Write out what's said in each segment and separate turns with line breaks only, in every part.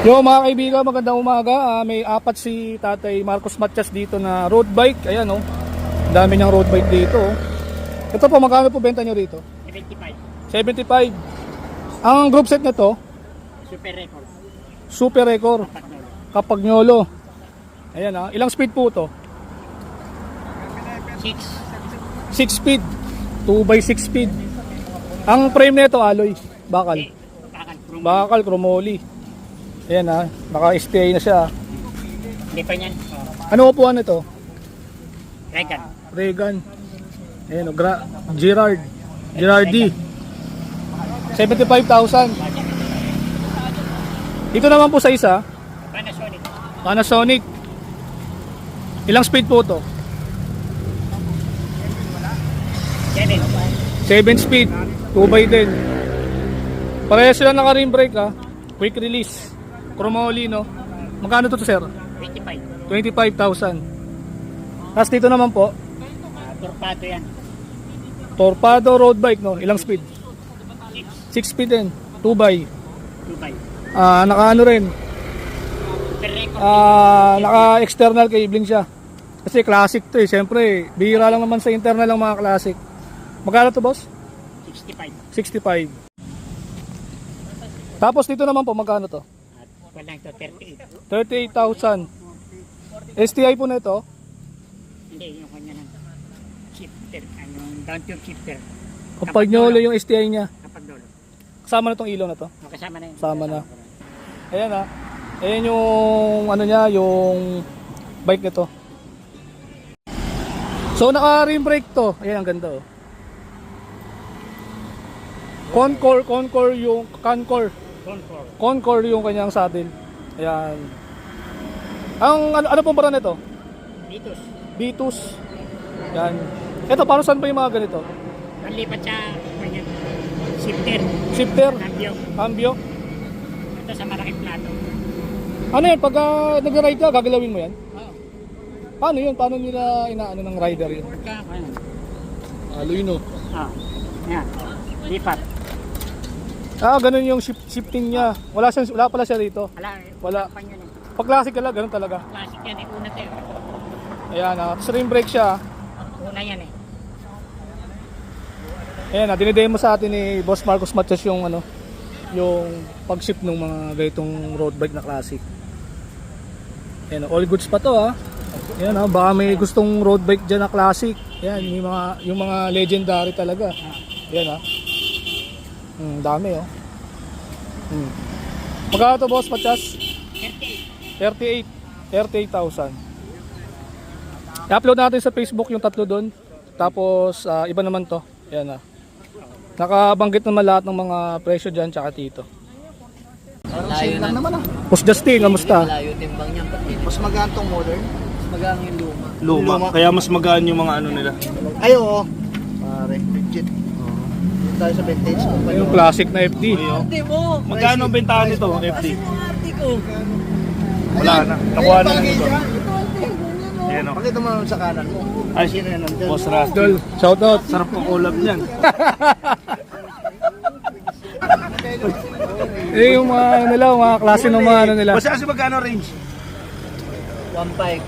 Yo mga kaibigan, magandang umaga. May apat si Tatay Marcos Matias dito na road bike. Ayan oh. Dami niyang road bike dito. Ito po, magkano po benta niyo rito?
75.
75. Ang group set nito,
Super record.
Super Record. Campagnolo. Ayan ah. Ilang speed po to?
6.
6 speed. 2x6 speed. Ang frame nito alloy, bakal. Bakal chromoly. Ayan ah, naka-stay na siya.
Hindi pa niyan.
Ano upuan nito?
Regan.
Regan. Ayan o, Gerard D. 75,000. Dito naman po sa isa,
Panasonic.
Panasonic. Ilang speed po to? 7
7.
speed. 2x10. Parehas sila naka-rim brake ha. Quick release. Chromoly no. Magkano to sir?
25.
25,000. Tapos dito naman po,
Torpado yan.
Torpado road bike no. Ilang speed? 6 speed din. 2x.
2x.
Naka-ano rin.
Super record.
Naka-external cabling siya. Kasi classic to eh. Siyempre, bihira lang naman sa internal ang mga classic. Magkano to boss?
65.
65. Tapos dito naman po, magkano to?
At wala ito, 38.
38,000. STI po na ito.
Hindi, yung kanya ng shifter. Anong down tube shifter.
Campagnolo yung STI niya.
Kapag dolo.
Kasama na tong ilaw na to.
Kasama na yun.
Kasama na. Ayan ah. Ayan yung ano niya, yung bike nito. So naka-rim brake to. Ayan ang ganda oh. Concord yung Concord yung kanyang saddle. Ayan. Ang ano pong brand nito?
Vitus.
Vitus. Yan. Ito, para saan ba yung mga ganito?
Nalipat siya. Kanya. Shifter.
Shifter,
Cambio.
cambio.
Ito sa malaking plato.
Ano yan? Pag nag-ride ka, gagalawin mo yan?
Oo.
Paano yun? Paano nila inaano ng rider yun?
Pagka, ano.
Aloy no.
Yan. Lipat.
Ganun yung shifting niya. Wala pala siya dito. Wala.
Pa yun eh.
Pag classic ka lang, ganun talaga.
Classic yan eh. Una tayo.
Ayan tapos rim brake siya.
Una yan eh.
Ayan dinidemo sa atin ni Boss Marcos Matias yung ano, yung pag-shift ng mga ganitong road bike na classic. Ayan, all goods pa to ha. Ayan baka may gustong road bike dyan na classic. Ayan, yung mga legendary talaga. Ayan dami oh. Magkano to Boss Matias? 38,000. I-upload natin sa Facebook yung tatlo doon. Tapos iba naman to. Ayan nakabanggit naman lahat ng mga presyo dyan tsaka dito.
Layo lang naman
Boss Justin, kamusta?
Layo timbang niya.
Mas magaan tong modern.
Mas magang yung luma.
Luma. Kaya mas magaan yung mga ano nila.
Ay, oo. Pare, legit. Dito tayo sa vintage.
Yung classic na FD.
Hindi mo.
Magkano ang bentahan nito, FD?
Arte ko.
Wala na. Nakuha na ng iba. Ayan o.
Pakita mo naman sa kanan mo.
Ay,
Sino yan nandun?
Boss Rusty.
Idol, shout out.
Sarap ko collab niyan.
Yung mga ano nila, mga klase ng mga ano nila.
Boss kasi magkano range?
1.5.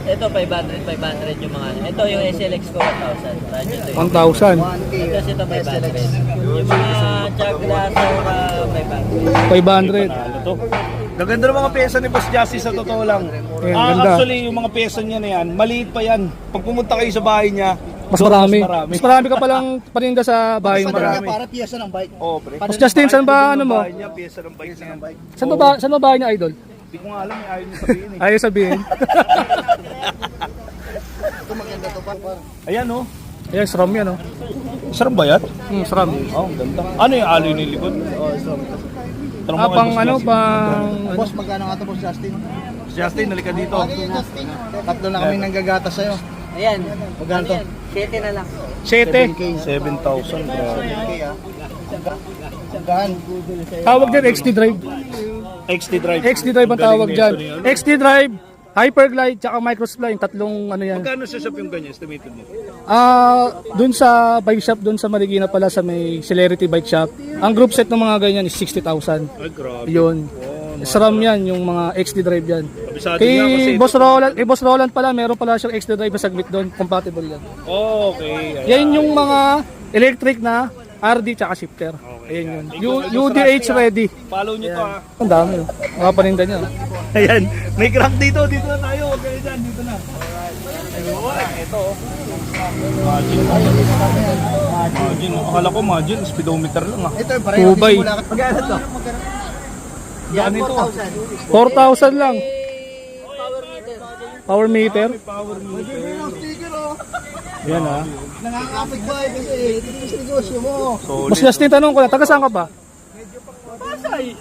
Ito 500 yung mga ano. Ito yung SLX ko 1,000. Radyo to
1,000.
yun.
1K.
Tapos ito 500. Yung mga Chaglaser 500.
500.
Ano to? Gaganda ng mga pyesa ni Boss Justice sa totoo lang.
Ayan, ganda.
Actually, yung mga pyesa niya na yan, maliit pa yan. Pag pumunta kayo sa bahay niya,
Mas marami. Mas marami ka palang paninda sa bahay mo.
Marami. Para piyesa ng bike.
Oo, pre.
Boss Justin, saan ba ano mo?
Bahay niya, pyesa ng bike niya.
Saan ba bahay niya, Idol?
Hindi ko nga alam, ayaw niya sabihin eh.
Ayaw sabihin.
Ito maganda to pa.
Ayan o.
Ayan, SRAM yan oh.
Sarap ba yan?
SRAM.
Oo, ang ganda. Ano yung aloy ni likod?
Pang ano, pang...
Boss, magkano nga to, Boss Justin?
Justin, nalika dito.
Tatlo na kami nanggagata sa'yo.
Ayan.
Magkano to?
7 na lang.
7.
7,000. Grabe.
Sanggahan.
Tawag din XT Drive.
XT Drive.
XT Drive ang
Galing
tawag
nito
dyan.
ni ano.
XT Drive, Hyperglide, tsaka Microspline. Tatlong ano yan.
Magkano sa shop yung ganyan? Estimated mo?
Dun sa bike shop, dun sa Marikina pala sa may Celerity Bike Shop, ang group set ng mga ganyan is 60,000.
Ay, grabe.
Yun.
Oh,
SRAM yan, yung mga XD drive yan.
Kabisado nga kasi
Kay Boss Roland pala, meron pala siyang XD drive na sagmit doon, compatible yan.
Okay.
Yan yung mga electric na RD tsaka shifter. Ayan yun. UDH ready.
Follow nyo to ha.
Ang dami oh. Mga paninda niya.
Ayan, may crack dito. Dito na tayo. Huwag kayo dyan. Dito na. Ayun, ito oh. Margin. Akala ko margin. Speedometer lang ah.
Ito yung pareho.
2 by.
Magkano to?
Yan,
4,000 lang. Power meter.
Power meter.
Sticker oh.
Yan ah.
Nakakapit ba kasi ito yung negosyo mo.
Mas Justin, tanong ko lang, taga saan ka ba?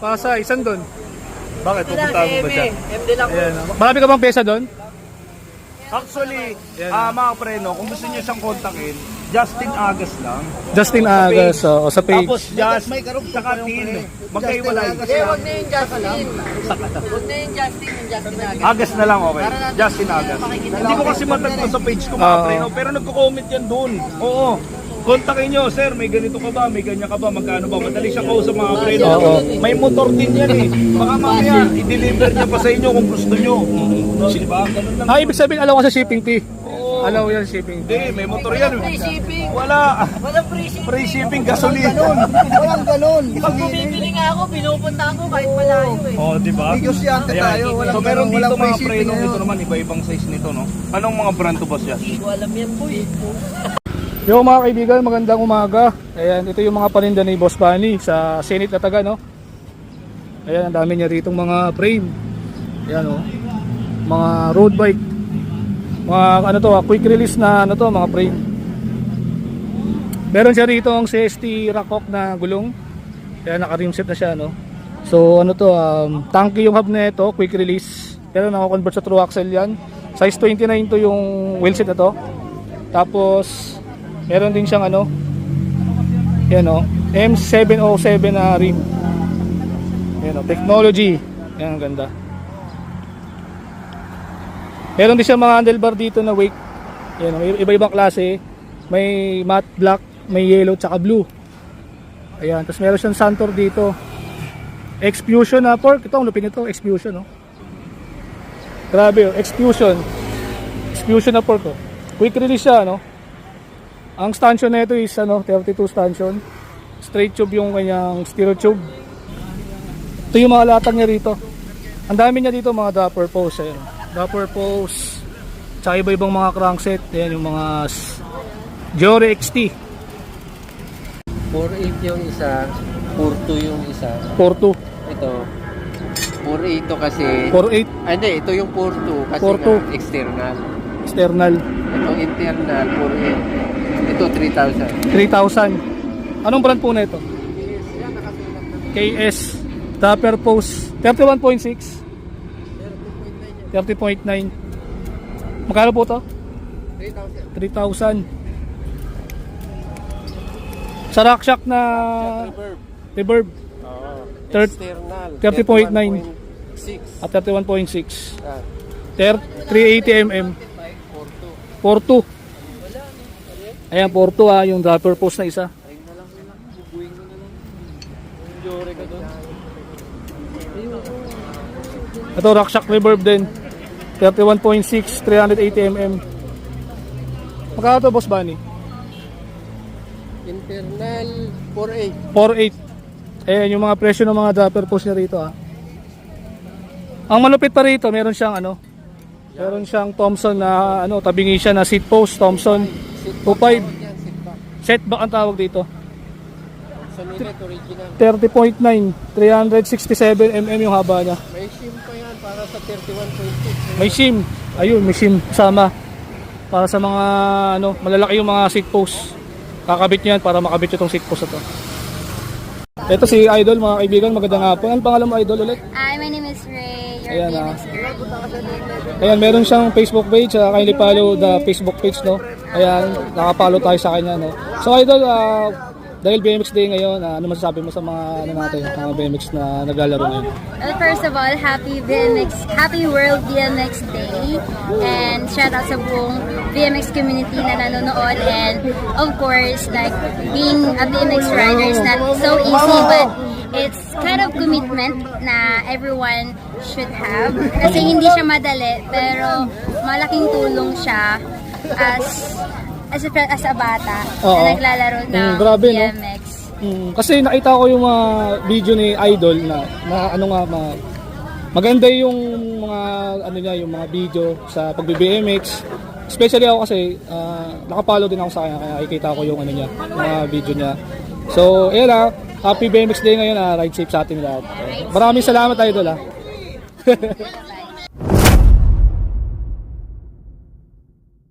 Pasay, saan doon?
Bakit? Pupunta mo ba siya?
MD lang.
Ayan ah. Marami ka bang pesa doon?
Actually, mga preno, kung gusto nyo siyang kontakin, Justin Agas lang.
Justin Agas sa page.
Tapos Just, tsaka Tin. Magkaiwalay.
Huwag na yung Justin. Huwag na yung Justin agad.
Agas na lang, okay. Justin Agas. Hindi ko kasi matagpo sa page ko mga preno, pero nagko-comment yan doon. Oo. Kontakin nyo, sir, may ganito ka ba? May ganyan ka ba? Magkano ba? Madali siya kausap mga preno.
Oo.
May motor din yan eh. Baka mamaya, i-deliver niya pa sa inyo kung gusto nyo. Diba? Ganun lang.
Ibig sabihin, alaw ka sa shipping fee. Alaw yan shipping fee.
Hindi, may motor yan.
Free shipping.
Wala.
Walang free shipping.
Free shipping, gasolina.
Walang ganun.
Pag bumibili nga ako, pinupunta ako kahit malayo eh.
Oh, di ba?
Negosyante tayo. Walang
So meron
ganun.
dito
Walang
mga
free shipping
preno, ito
ngayon.
naman iba-ibang size nito, no? Anong mga brand to, boss, yan?
Hindi ko alam yan po eh.
Yo mga kaibigan, magandang umaga. Ayan, ito yung mga paninda ni Boss Bunny sa Senate Lataga, no? Ayan, ang dami niya ritong mga frame. Ayan, oh. Mga road bike. Mga ano to, quick release na ano to, mga frame. Meron siya rito ang CST Rakok na gulong. Ayan, naka-rim set na siya, no? So ano to, tanky yung hub na ito, quick release. Pero nako-convert sa true axle yan. Size 29 to yung wheelset na to. Tapos meron din siyang ano, yan o, M707 na rim. Yan o, technology. Yan, ang ganda. Meron din siyang mga handlebar dito na wake. Yan o, iba-ibang klase. May matte black, may yellow, tsaka blue. Ayan, tapos meron siyang Santor dito. Exfusion na fork. Ito, ang lupin nito, Exfusion o. Grabe o, Exfusion. Exfusion na fork o. Quick release siya, no? Ang stanchion na ito is 32 stanchion. Straight tube yung kanyang stereo tube. Ito yung mga latag niya rito. Ang dami niya dito mga dapper post. Ayan. Dapper post. Tsaka iba-ibang mga crankset. Ayan yung mga Giore XT.
4.8 yung isa, 4.2 yung isa.
4.2.
Ito, 4.8 to kasi...
4.8
hindi, ito yung 4.2 kasi
4.2.
nga external.
external.
Ito internal, 4.8. Ito, 3,000.
3,000. Anong brand po na ito? KS. Dapper post. 31.6. 30.9. Magkano po to? 3,000. Sa Rockshock na reverb.
External.
30.9
31.6.
at 31.6.
Ah,
380 mm. 4.2. Ayan, 4.2 yung dapper post na isa. Ito, Rockshock reverb din. 31.6, 380 mm. Magkano to, Boss Bunny?
internal, 4.8.
4.8. Ayan yung mga presyo ng mga dapper post niya rito, ha. Ang malupit pa rito, meron siyang meron siyang Thompson na tabingi siya na seat post, Thompson 25. Set back ang tawag dito.
Sumilit, original.
30.9, 367 mm yung haba niya.
May shim pa yan para sa 31.6.
May shim. Ayun, may shim kasama. Para sa mga malalaki yung mga seat post. Kakabit niyo yan para makabit itong seat post na to. Ito si Idol, mga kaibigan, magandang hapon. Ano pangalan mo, Idol, ulit?
Hi, my name is Ray. Your
Ayan,
name is Ray.
Ayan, meron siyang Facebook page. Kindly follow the Facebook page, no? Ayan, nakapollow tayo sa kanya, no? So, Idol, dahil BMX Day ngayon, ano masasabi mo sa mga natin, mga BMX na naglalaro ngayon?
Well, first of all, happy World BMX Day. And shout out sa buong BMX community na nanonood. And of course, like being a BMX rider is not so easy, but it's kind of commitment na everyone should have. Kasi hindi siya madali, pero malaking tulong siya as a bata
Oo.
na naglalaro ng
Grabe, no?
BMX.
Kasi nakita ko yung mga video ni Idol na ano nga maganda yung mga ano niya, yung mga video sa pagbe-BMX. Especially ako kasi nakapollow din ako sa kanya kaya nakikita ko yung ano niya, mga video niya. So, ayan lang. Happy BMX Day ngayon. Ride safe sa ating lahat. Maraming salamat Idol.